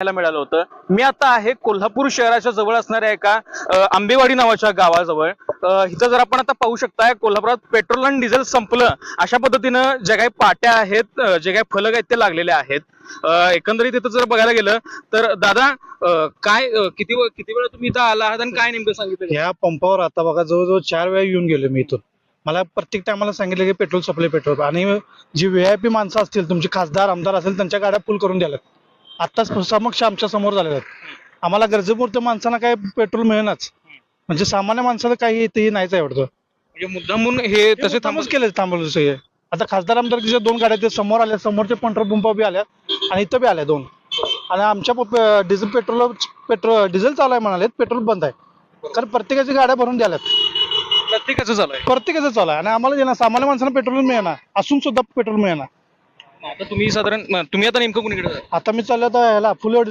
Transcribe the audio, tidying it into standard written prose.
मिळालं होतं. मी आता आहे कोल्हापूर शहराच्या जवळ असणाऱ्या एका आंबेवाडी नावाच्या गावाजवळ. इथं जर आपण आता पाहू शकताय, कोल्हापुरात पेट्रोल आणि डिझेल संपलं अशा पद्धतीनं ज्या काही पाट्या आहेत, जे काही फलक आहेत ते लागलेले आहेत. एकंदरीत इथं जर बघायला गेलं तर दादा, काय किती वेळा तुम्ही इथं आला आहात आणि काय नेमकं सांगितलं? या पंपावर आता बघा जवळजवळ 4 वेळा येऊन गेलो मी इथून. मला प्रत्येक टायमाला सांगितलं की पेट्रोल सप्लाय पेट्रोल, आणि जी VIP माणसं असतील, तुमचे खासदार आमदार असेल, त्यांच्या गाड्या फुल करून द्याल्यात. आत्ताच समक्ष आमच्या समोर झालेल्या आहेत. आम्हाला गरजेपुरतं माणसांना काय पेट्रोल मिळेनाच, म्हणजे सामान्य माणसाला काही इथेही नाहीच आहे वाटतं. म्हणजे मुद्दामून हे तसे थांबच केले थांबवलं सगळे. आता खासदार आमदारच्या 2 गाड्या ते समोर आल्या, समोरचे पेट्रोल पंप बी आल्या आणि इथं बी आल्या 2. आणि आमच्या डिझेल डिझेल चालू आहे म्हणाले, पेट्रोल बंद आहे. कारण प्रत्येकाची गाड्या भरून द्याल्यात, प्रत्येकाचं चालू आहे. प्रत्येकाचं चालू आहे. आणि आम्हाला जे ना सामान्य माणसांना पेट्रोल मिळेना, असून सुद्धा पेट्रोल मिळेना. आता तुम्ही आता नेमकं कुणीकडे? आता मी चाललो आता ह्याला फुलेवाडी